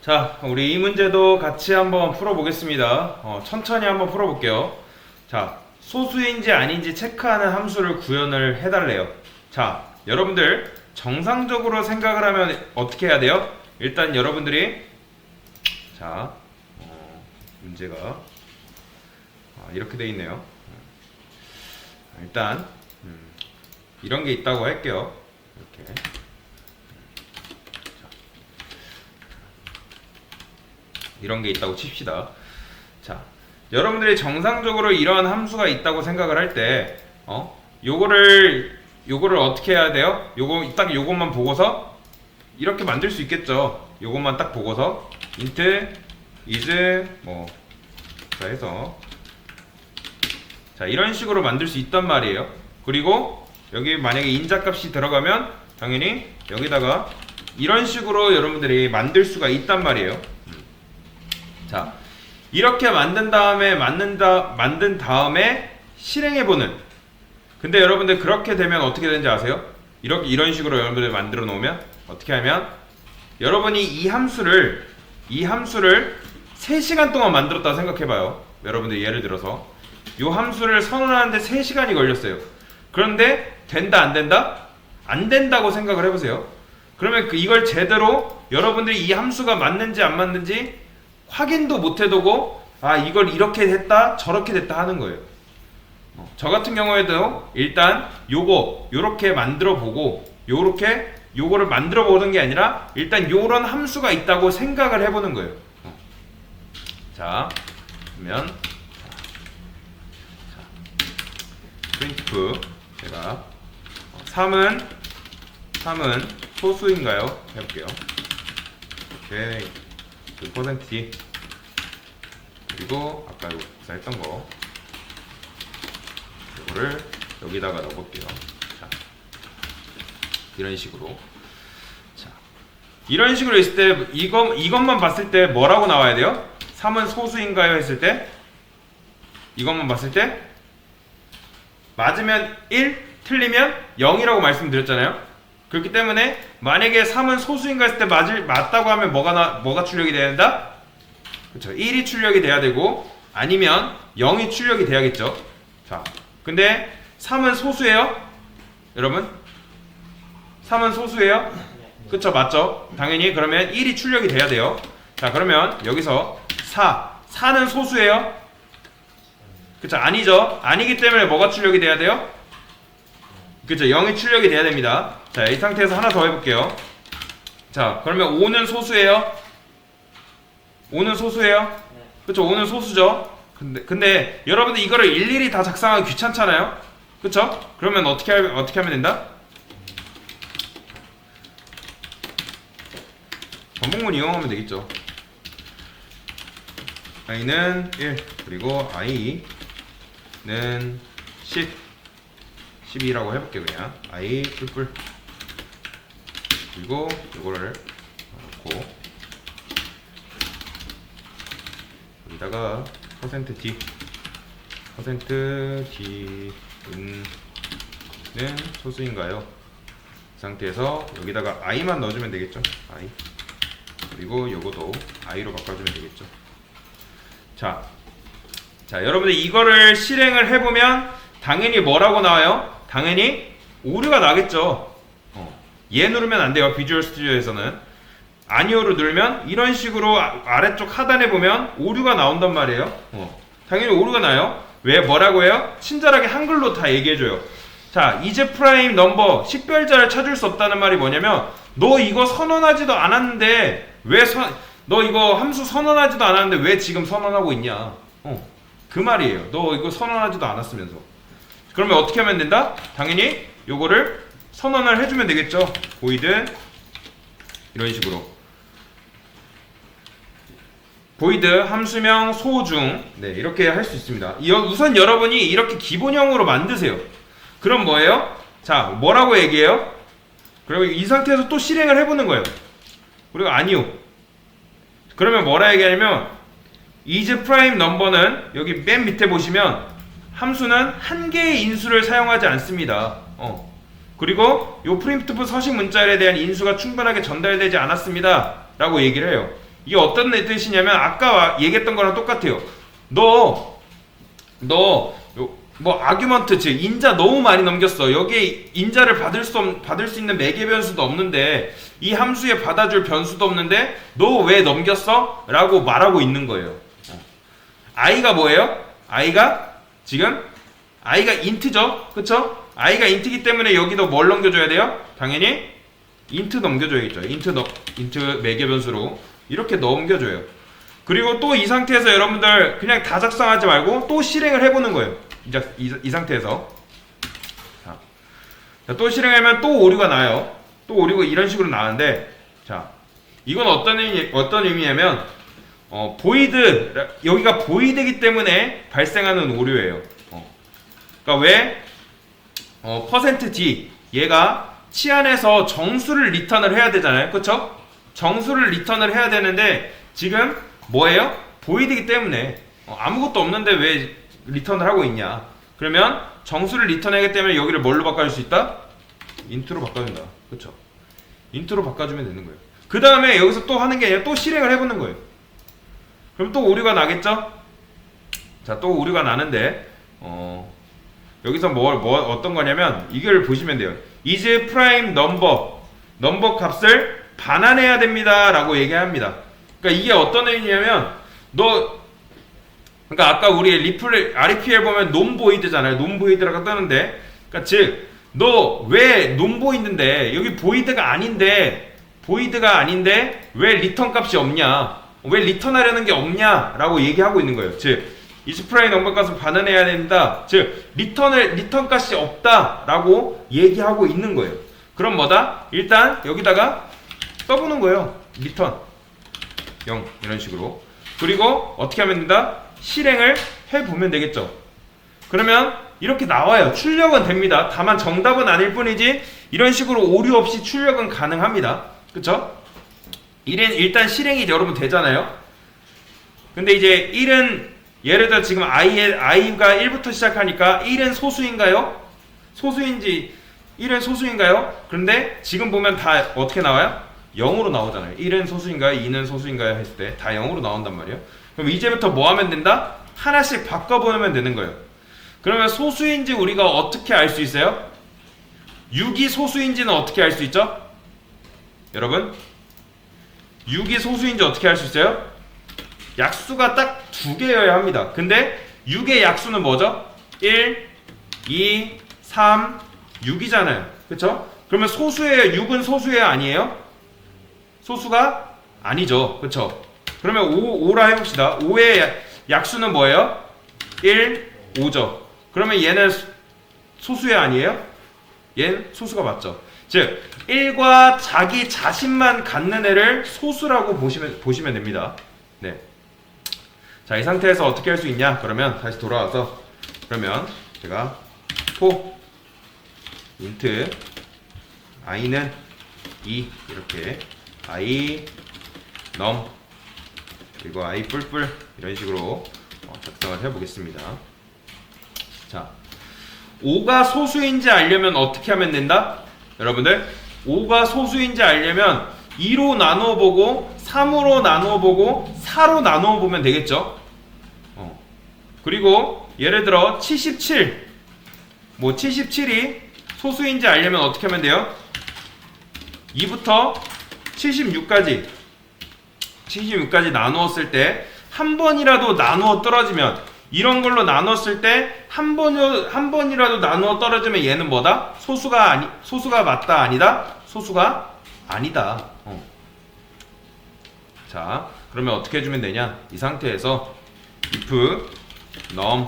자, 우리 이 문제도 같이 한번 풀어보겠습니다. 천천히 한번 풀어볼게요. 자, 소수인지 아닌지 체크하는 함수를 구현을 해달래요. 자, 여러분들 정상적으로 생각을 하면 어떻게 해야 돼요? 일단 여러분들이 자, 문제가 이렇게 돼 있네요. 일단 이런 게 있다고 할게요. 이렇게. 이런 게 있다고 칩시다. 자, 여러분들이 정상적으로 이러한 함수가 있다고 생각을 할 때, 요거를 어떻게 해야 돼요? 딱 요것만 보고서 이렇게 만들 수 있겠죠. 요것만 딱 보고서 int is 자 해서 자 이런 식으로 만들 수 있단 말이에요. 그리고 여기 만약에 인자값이 들어가면 당연히 여기다가 이런 식으로 여러분들이 만들 수가 있단 말이에요. 자, 이렇게 만든 다음에 실행해보는. 근데 여러분들 그렇게 되면 어떻게 되는지 아세요? 이런 식으로 여러분들 만들어 놓으면 어떻게 하면 여러분이 이 함수를 3시간 동안 만들었다고 생각해봐요. 여러분들 예를 들어서 이 함수를 선언하는데 3시간이 걸렸어요. 그런데 된다 안 된다? 안 된다고 생각을 해보세요. 그러면 이걸 제대로 여러분들이 이 함수가 맞는지 안 맞는지 확인도 못 해두고 이걸 이렇게 됐다 저렇게 됐다 하는 거예요. 저 같은 경우에도 일단 요렇게 만들어 보고 요거를 만들어 보는 게 아니라 일단 요런 함수가 있다고 생각을 해보는 거예요. 자, 그러면 printf 제가 3은 소수인가요? 해볼게요. 오케이. %d 그리고 아까 했던 거 이거를 여기다가 넣어볼게요. 자, 이런 식으로 이런 식으로 있을 때 이것만 봤을 때 뭐라고 나와야 돼요? 3은 소수인가요? 했을 때 이것만 봤을 때 맞으면 1, 틀리면 0이라고 말씀드렸잖아요. 그렇기 때문에 만약에 3은 소수인가 했을 때 맞다고 하면 뭐가 출력이 돼야 된다? 그렇죠. 1이 출력이 돼야 되고 아니면 0이 출력이 돼야겠죠. 자, 근데 3은 소수예요? 여러분? 3은 소수예요? 그쵸, 맞죠? 당연히 그러면 1이 출력이 돼야 돼요. 자, 그러면 여기서 4는 소수예요? 그쵸, 아니죠. 아니기 때문에 뭐가 출력이 돼야 돼요? 그쵸, 0이 출력이 돼야 됩니다. 자, 이 상태에서 하나 더 해볼게요. 자, 그러면 5는 소수예요? 5는 소수예요? 그쵸, 5는 소수죠. 근데 여러분들 이거를 일일이 다 작성하기 귀찮잖아요. 그쵸? 그러면 어떻게 하면 된다? 반복문 이용하면 되겠죠. i는 1 그리고 i는 12라고 해볼게요. 그냥 i 뿔뿔 그리고 이거를 넣고 여기다가 %d %d는 소수인가요? 이 상태에서 여기다가 i만 넣어주면 되겠죠. i 그리고 요거도 i로 바꿔주면 되겠죠. 자, 여러분들 이거를 실행을 해보면 당연히 뭐라고 나와요? 당연히 오류가 나겠죠. 얘 누르면 안 돼요. 비주얼 스튜디오에서는 아니오를 누르면 이런 식으로 아래쪽 하단에 보면 오류가 나온단 말이에요. 당연히 오류가 나요. 왜 뭐라고 해요? 친절하게 한글로 다 얘기해줘요. 자, 이제 프라임 넘버 식별자를 찾을 수 없다는 말이 뭐냐면 너 이거 선언하지도 않았는데 너 이거 함수 선언하지도 않았는데 왜 지금 선언하고 있냐? 그 말이에요. 너 이거 선언하지도 않았으면서. 그러면 어떻게 하면 된다? 당연히 요거를 선언을 해주면 되겠죠. void 이런 식으로 void 함수명 소중 이렇게 할 수 있습니다. 우선 여러분이 이렇게 기본형으로 만드세요. 그럼 뭐예요? 자, 뭐라고 얘기해요? 그리고 이 상태에서 또 실행을 해보는 거예요. 그리고 아니요. 그러면 뭐라 얘기하냐면 is prime number는 여기 맨 밑에 보시면 함수는 한 개의 인수를 사용하지 않습니다. 그리고 요 프린트프 서식 문자열에 대한 인수가 충분하게 전달되지 않았습니다 라고 얘기를 해요. 이게 어떤 뜻이냐면 아까 얘기했던 거랑 똑같아요. 너 뭐 아규먼트 즉 인자 너무 많이 넘겼어. 여기에 인자를 받을 수 있는 매개 변수도 없는데 이 함수에 받아줄 변수도 없는데 너 왜 넘겼어? 라고 말하고 있는 거예요. i가 뭐예요? i가 지금 i가 인트죠, 그쵸? i가 인트기 때문에 여기도 뭘 넘겨줘야 돼요? 당연히 인트 넘겨줘야겠죠. 인트 매개 변수로 이렇게 넘겨줘요. 그리고 또 이 상태에서 여러분들 그냥 다 작성하지 말고 또 실행을 해보는 거예요. 이 상태에서 자, 또 실행하면 또 오류가 나요. 또 오류가 이런 식으로 나는데, 자, 이건 어떤 의미냐면 보이드, 여기가 보이드이기 때문에 발생하는 오류예요. 그러니까 왜 %d 얘가 치안에서 정수를 리턴을 해야 되잖아요, 그쵸? 정수를 리턴을 해야 되는데 지금 뭐예요? 보이드이기 때문에 아무것도 없는데 왜 리턴을 하고 있냐? 그러면 정수를 리턴하기 때문에 여기를 뭘로 바꿔줄 수 있다? 인트로 바꿔준다, 그쵸? 인트로 바꿔주면 되는 거예요. 그 다음에 여기서 또 하는 게 아니라 또 실행을 해보는 거예요. 그럼 또 오류가 나겠죠? 자, 또 오류가 나는데 여기서 어떤 거냐면 이걸 보시면 돼요. is prime 넘버 값을 반환해야 됩니다 라고 얘기합니다. 그러니까 이게 어떤 의미냐면 그러니까 아까 우리 REPL 보면 논보이드잖아요. 논보이드라고 뜨는데, 그러니까 즉 너 왜 논보이드인데 여기 보이드가 아닌데 왜 리턴 값이 없냐? 왜 리턴하려는 게 없냐? 라고 얘기하고 있는 거예요. 즉 is prime 넘버 값을 반환해야 된다. 즉 리턴 값이 없다 라고 얘기하고 있는 거예요. 그럼 뭐다? 일단 여기다가 써보는 거예요. 리턴 0 이런 식으로. 그리고 어떻게 하면 된다? 실행을 해보면 되겠죠. 그러면 이렇게 나와요. 출력은 됩니다. 다만 정답은 아닐 뿐이지 이런 식으로 오류 없이 출력은 가능합니다. 그쵸? 일단 실행이 여러분 되잖아요. 근데 이제 1은 예를 들어 지금 i가 1부터 시작하니까 1은 소수인가요? 1은 소수인가요? 그런데 지금 보면 다 어떻게 나와요? 0으로 나오잖아요. 1은 소수인가요? 2는 소수인가요? 했을 때 다 0으로 나온단 말이에요. 그럼 이제부터 뭐 하면 된다? 하나씩 바꿔보면 되는 거예요. 그러면 소수인지 우리가 어떻게 알 수 있어요? 6이 소수인지는 어떻게 알 수 있죠? 여러분 6이 소수인지 어떻게 알 수 있어요? 약수가 딱 2개여야 합니다. 근데 6의 약수는 뭐죠? 1, 2, 3, 6이잖아요. 그쵸? 그러면 소수예요? 6은 소수예요? 아니에요? 소수가 아니죠. 그쵸? 그러면 5라 해봅시다. 5의 약수는 뭐예요? 1, 5죠. 그러면 얘는 소수예요? 아니에요? 얘는 소수가 맞죠. 즉 1과 자기 자신만 갖는 애를 소수라고 보시면 됩니다. 네. 자, 이 상태에서 어떻게 할 수 있냐? 그러면 다시 돌아와서 그러면 제가 int i는 2 이렇게 i num 그리고 i 뿔뿔 이런 식으로 작성을 해보겠습니다. 자, 5가 소수인지 알려면 어떻게 하면 된다? 여러분들 5가 소수인지 알려면 2로 나누어 보고 3으로 나누어 보고 4로 나누어 보면 되겠죠. 그리고 예를 들어 77 77이 소수인지 알려면 어떻게 하면 돼요? 2부터 76까지 나누었을 때 한 번이라도 나누어 떨어지면 이런 걸로 나눴을 때 한 번이라도 나누어 떨어지면 얘는 뭐다? 소수가 맞다 아니다? 소수가 아니다. 자, 그러면 어떻게 해주면 되냐? 이 상태에서 if num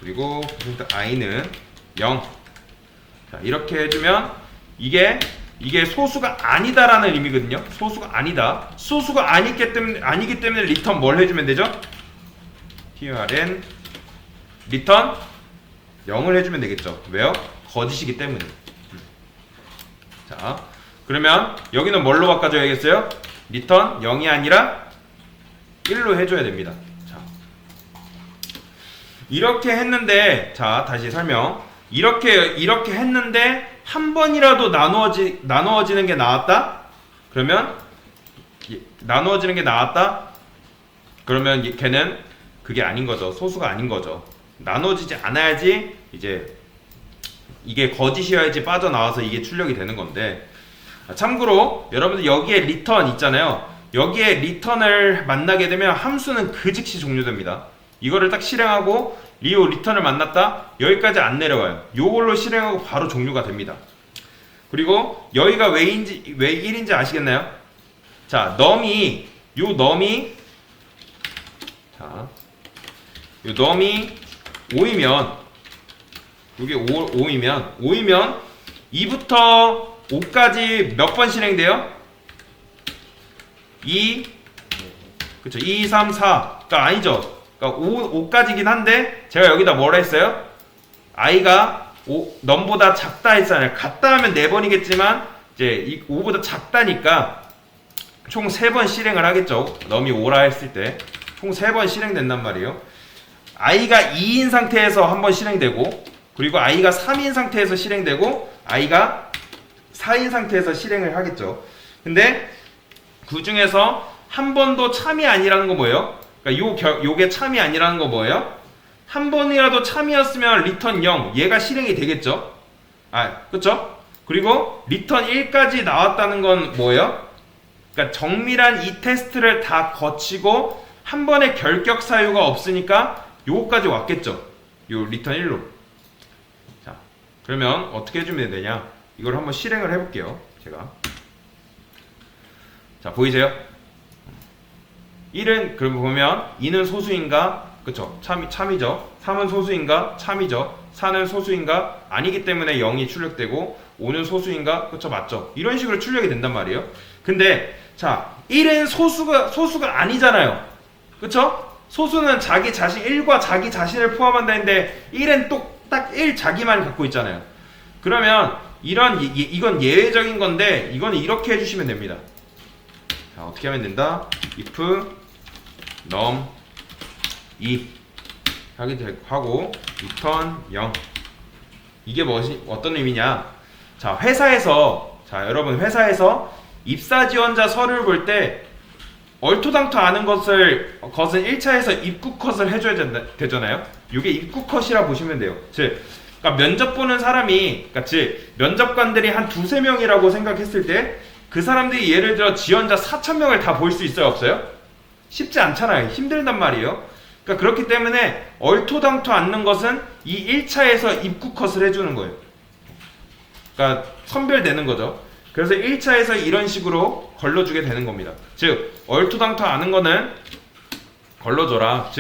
그리고 i는 0. 자, 이렇게 해주면 이게 소수가 아니다라는 의미거든요. 소수가 아니다. 소수가 아니기 때문에 리턴 뭘 해주면 되죠? trn 리턴 0을 해주면 되겠죠. 왜요? 거짓이기 때문에. 자, 그러면 여기는 뭘로 바꿔줘야겠어요? 리턴 0이 아니라 1로 해줘야 됩니다. 자, 이렇게 했는데, 자, 다시 설명. 이렇게 했는데 한 번이라도 나누어지는 게 나왔다? 그러면 나누어지는 게 나왔다? 그러면 걔는 그게 아닌 거죠. 소수가 아닌 거죠. 나누어지지 않아야지 이제 이게 거짓이어야지 빠져나와서 이게 출력이 되는 건데, 참고로 여러분들 여기에 리턴 있잖아요. 여기에 리턴을 만나게 되면 함수는 그 즉시 종료됩니다. 이거를 딱 실행하고 리오 리턴을 만났다? 여기까지 안 내려와요. 요걸로 실행하고 바로 종료가 됩니다. 그리고 여기가 왜 1인지 아시겠나요? 자, num이 자, 요 num이 5이면 이게 5이면 2부터 5까지 몇 번 실행돼요? 2, 그쵸? 2, 3, 4. 그러니까 아니죠. 그러니까 5까지긴 한데 제가 여기다 뭐라 했어요? i가 num보다 작다 했잖아요. 같다 하면 4번이겠지만 이제 5보다 작다니까 총 3번 실행을 하겠죠. num이 5라 했을 때 총 3번 실행된단 말이에요. i가 2인 상태에서 한번 실행되고, 그리고 i가 3인 상태에서 실행되고, i가 4인 상태에서 실행을 하겠죠. 근데 그 중에서 한 번도 참이 아니라는 거 뭐예요? 그러니까 요게 참이 아니라는 거 뭐예요? 한 번이라도 참이었으면 리턴 0, 얘가 실행이 되겠죠? 그쵸? 그리고 리턴 1까지 나왔다는 건 뭐예요? 그러니까 정밀한 이 테스트를 다 거치고 한 번의 결격 사유가 없으니까 요거까지 왔겠죠? 요 리턴 1로. 자, 그러면 어떻게 해주면 되냐? 이걸 한번 실행을 해볼게요. 제가. 자, 보이세요? 1은 그럼 보면 2는 소수인가? 그쵸? 참이죠. 3은 소수인가? 참이죠. 4는 소수인가? 아니기 때문에 0이 출력되고, 5는 소수인가? 그쵸? 맞죠? 이런 식으로 출력이 된단 말이에요. 근데 자, 1은 소수가 아니잖아요. 그쵸? 소수는 자기 자신 1과 자기 자신을 포함한다 했는데 1은 딱 1 자기만 갖고 있잖아요. 그러면 이건 예외적인 건데 이거는 이렇게 해주시면 됩니다. 자, 어떻게 하면 된다? if num 2 하고 return 0. 이게 어떤 의미냐? 자, 여러분 회사에서 입사 지원자 서류를 볼 때 얼토당토 않은 것은 1차에서 입국 컷을 해줘야 되잖아요. 이게 입국 컷이라 보시면 돼요. 그러니까 면접 보는 사람이, 면접관들이 한 2~3명이라고 생각했을 때 그 사람들이 예를 들어 지원자 4,000명을 다 볼 수 있어요, 없어요? 쉽지 않잖아요. 힘들단 말이에요. 그러니까 그렇기 때문에 얼토당토 않는 것은 이 1차에서 입국 컷을 해주는 거예요. 그러니까 선별되는 거죠. 그래서 1차에서 이런 식으로 걸러주게 되는 겁니다. 즉, 얼토당토 않은 거는 걸러줘라.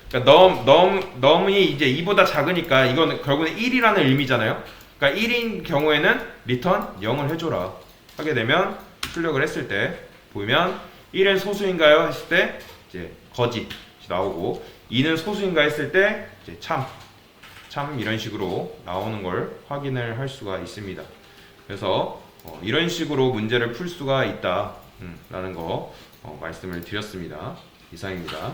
그러니까 넘이 이제 2보다 작으니까 이거는 결국은 1이라는 의미잖아요. 그러니까 1인 경우에는 리턴 0을 해줘라. 하게 되면 출력을 했을 때 보면 1은 소수인가요? 했을 때 이제 거짓 나오고, 2는 소수인가 했을 때 이제 참 이런 식으로 나오는 걸 확인을 할 수가 있습니다. 그래서 이런 식으로 문제를 풀 수가 있다 라는 거 말씀을 드렸습니다. 이상입니다.